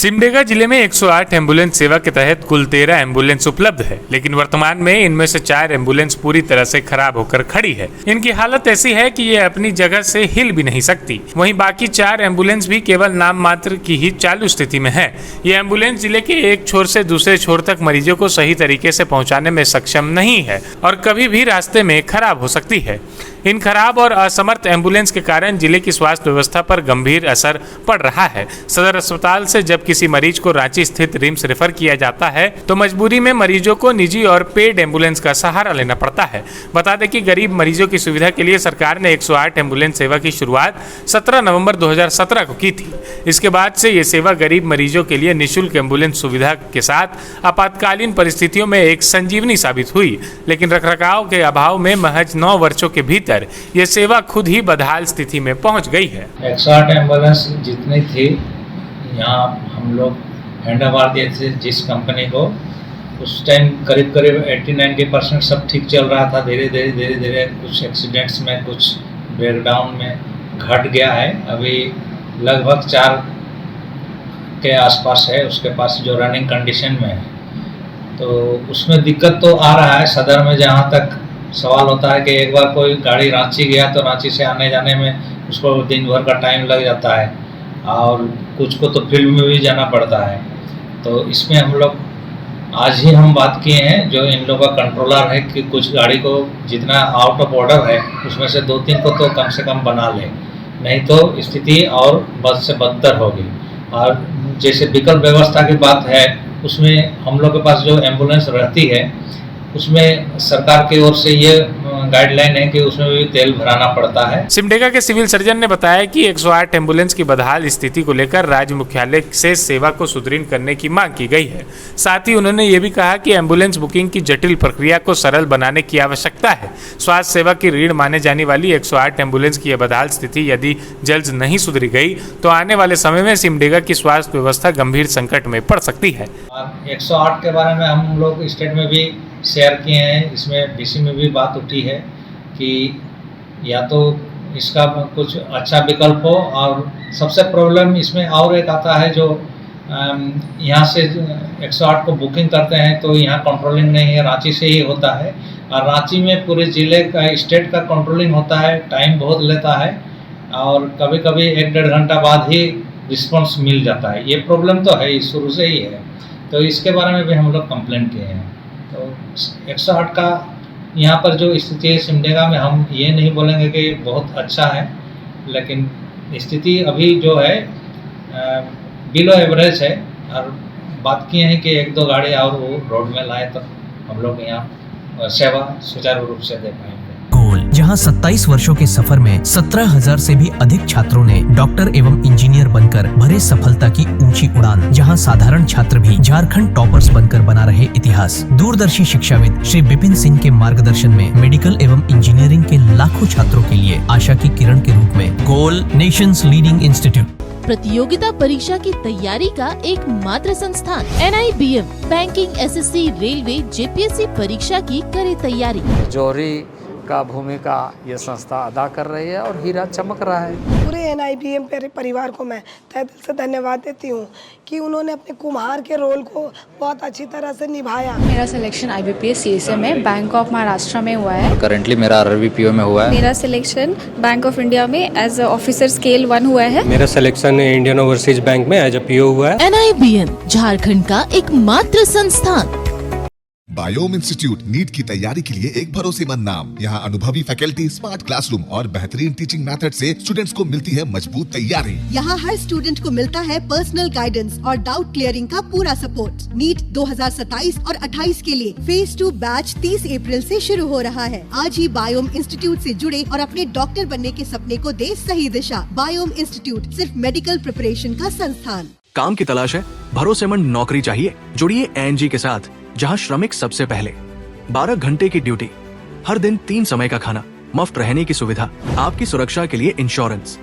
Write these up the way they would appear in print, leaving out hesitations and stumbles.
सिमडेगा जिले में 108 एम्बुलेंस सेवा के तहत कुल 13 एम्बुलेंस उपलब्ध है, लेकिन वर्तमान में इनमें से 4 एम्बुलेंस पूरी तरह से खराब होकर खड़ी है। इनकी हालत ऐसी है कि ये अपनी जगह से हिल भी नहीं सकती। वहीं बाकी 4 एम्बुलेंस भी केवल नाम मात्र की ही चालू स्थिति में है। ये एम्बुलेंस जिले के एक छोर से दूसरे छोर तक मरीजों को सही तरीके से पहुँचाने में सक्षम नहीं है और कभी भी रास्ते में खराब हो सकती है। इन खराब और असमर्थ एम्बुलेंस के कारण जिले की स्वास्थ्य व्यवस्था पर गंभीर असर पड़ रहा है। सदर अस्पताल से जब किसी मरीज को रांची स्थित रिम्स रेफर किया जाता है तो मजबूरी में मरीजों को निजी और पेड एम्बुलेंस का सहारा लेना पड़ता है। बता दें कि गरीब मरीजों की सुविधा के लिए सरकार ने 108 एम्बुलेंस सेवा की शुरुआत 17 नवंबर 2017 को की थी। इसके बाद से ये सेवा गरीब मरीजों के लिए निःशुल्क एम्बुलेंस सुविधा के साथ आपातकालीन परिस्थितियों में एक संजीवनी साबित हुई, लेकिन रखरखाव के अभाव में महज 9 वर्षों के भीतर ये सेवा खुद ही बदहाल स्थिति में पहुंच गई है। 108 एम्बुलेंस जितनी थी यहाँ हम लोग हैंडओवर दिए थे जिस कंपनी को, उस टाइम करीब 80-90% सब ठीक चल रहा था। धीरे धीरे कुछ एक्सीडेंट्स में, कुछ ब्रेकडाउन में घट गया है। अभी लगभग 4 के आसपास है उसके पास जो रनिंग कंडीशन में है, तो उसमें दिक्कत तो आ रहा है। सदर में जहाँ तक सवाल होता है कि एक बार कोई गाड़ी रांची गया तो रांची से आने जाने में उसको दिन भर का टाइम लग जाता है और कुछ को तो फील्ड में भी जाना पड़ता है। तो इसमें हम लोग आज ही हम बात किए हैं, जो इन लोगों का कंट्रोलर है, कि कुछ गाड़ी को जितना आउट ऑफ ऑर्डर है उसमें से 2-3 को तो कम से कम बना ले, नहीं तो स्थिति और बद से बदतर होगी। और जैसे विकल्प व्यवस्था की बात है, उसमें हम लोग के पास जो एम्बुलेंस रहती है उसमें सरकार की ओर से ये गाइडलाइन है कि उसमें भी तेल भराना पड़ता है। सिमडेगा के सिविल सर्जन ने बताया कि 108 एम्बुलेंस की बदहाल स्थिति को लेकर राज्य मुख्यालय से सेवा को सुदृढ़ करने की मांग की गई है। साथ ही उन्होंने ये भी कहा कि एम्बुलेंस बुकिंग की जटिल प्रक्रिया को सरल बनाने की आवश्यकता है। स्वास्थ्य सेवा की रीढ़ माने जाने वाली 108 एम्बुलेंस की बदहाल स्थिति यदि जल्द नहीं सुधरी गई तो आने वाले समय में सिमडेगा की स्वास्थ्य व्यवस्था गंभीर संकट में पड़ सकती है। 108 के बारे में हम लोग स्टेट में भी शेयर किए हैं, इसमें डीसी में भी बात उठी है कि या तो इसका कुछ अच्छा विकल्प हो। और सबसे प्रॉब्लम इसमें और एक आता है, जो यहाँ से 108 को बुकिंग करते हैं तो यहाँ कंट्रोलिंग नहीं है, रांची से ही होता है। और रांची में पूरे ज़िले का, स्टेट का कंट्रोलिंग होता है, टाइम बहुत लेता है और कभी कभी 1-1.5 घंटा बाद ही रिस्पॉन्स मिल जाता है। ये प्रॉब्लम तो है, शुरू से ही है, तो इसके बारे में भी हम लोग कंप्लेंट किए हैं। तो 108 का यहाँ पर जो स्थिति है सिमडेगा में, हम ये नहीं बोलेंगे कि बहुत अच्छा है, लेकिन स्थिति अभी जो है बिलो एवरेज है। और बात किए हैं कि 1-2 गाड़ी और वो रोड में लाए तो हम लोग यहाँ सेवा सुचारू रूप से दे पाएंगे। गोल, जहां 27 वर्षों के सफर में 17,000 से भी अधिक छात्रों ने डॉक्टर एवं इंजीनियर बनकर भरे सफलता की ऊंची उड़ान, जहां साधारण छात्र भी झारखंड टॉपर्स बनकर बना रहे इतिहास। दूरदर्शी शिक्षाविद श्री विपिन सिंह के मार्गदर्शन में मेडिकल एवं इंजीनियरिंग के लाखों छात्रों के लिए आशा की किरण के रूप में गोल, नेशंस लीडिंग इंस्टीट्यूट। प्रतियोगिता परीक्षा की तैयारी का एकमात्र संस्थान NIBM banking, SSC, railway, JPSC परीक्षा की करे तैयारी। जौहरी का भूमिका ये संस्था अदा कर रही है और हीरा चमक रहा है। पूरे NIBM परिवार को मैं तहे दिल से धन्यवाद देती हूँ कि उन्होंने अपने कुम्हार के रोल को बहुत अच्छी तरह से निभाया। मेरा सिलेक्शन IBPS CSA में बैंक ऑफ महाराष्ट्र में हुआ है। करंटली मेरा RRBPO में हुआ है। मेरा सिलेक्शन बैंक ऑफ इंडिया में एज ऑफिसर स्केल 1 हुआ है। मेरा सिलेक्शन इंडियन ओवरसीज बैंक में एज PO हुआ है। NIBM झारखंड का एकमात्र संस्थान। बायोम इंस्टीट्यूट नीट की तैयारी के लिए एक भरोसेमंद नाम। यहाँ अनुभवी फैकल्टी, स्मार्ट क्लासरूम और बेहतरीन टीचिंग मेथड से स्टूडेंट्स को मिलती है मजबूत तैयारी। यहाँ हर स्टूडेंट को मिलता है पर्सनल गाइडेंस और डाउट क्लियरिंग का पूरा सपोर्ट। नीट 2027 और 28 के लिए फेज 2 बैच 30 अप्रैल से शुरू हो रहा है। आज ही बायोम इंस्टीट्यूट से जुड़े और अपने डॉक्टर बनने के सपने को दे सही दिशा। बायोम इंस्टीट्यूट सिर्फ मेडिकल प्रिपरेशन का संस्थान। काम की तलाश है, भरोसेमंद नौकरी चाहिए? जुड़िए ANG के साथ, जहां श्रमिक सबसे पहले। 12 घंटे की ड्यूटी, हर दिन 3 समय का खाना, मुफ्त रहने की सुविधा, आपकी सुरक्षा के लिए इंश्योरेंस,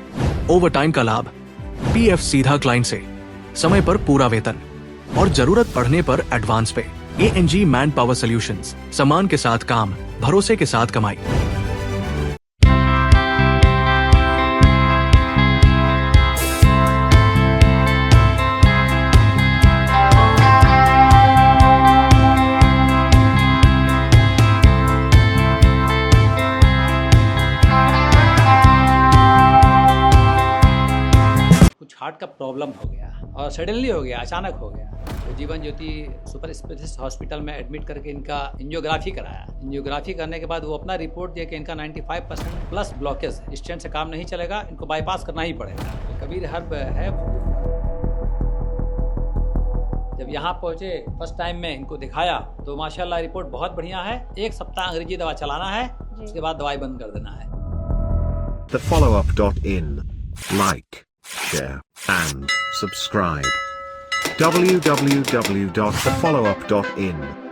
ओवर टाइम का लाभ, PF सीधा क्लाइंट से, समय पर पूरा वेतन और जरूरत पड़ने पर एडवांस पे। ANG मैन पावर सॉल्यूशंस, सम्मान के साथ काम, भरोसे के साथ कमाई। हार्ट का प्रॉब्लम हो गया और सडनली हो गया, अचानक हो गया। तो Jeevan Jyoti super specialist hospital में एडमिट करके इनका एंजियोग्राफी कराया। एंजियोग्राफी करने के बाद वो अपना रिपोर्ट दिया कि इनका 95% प्लस ब्लॉकेज, स्टेंट से काम नहीं चलेगा, इनको बाईपास करना ही पड़ेगा। तो कबीर हर्ब है। जब यहाँ पहुँचे फर्स्ट टाइम में इनको दिखाया तो माशाल्लाह रिपोर्ट बहुत बढ़िया है। 1 सप्ताह अंग्रेजी दवा चलाना है, उसके बाद दवाई बंद कर देना है। thefollowup.in. Like, share and subscribe. www.thefollowup.in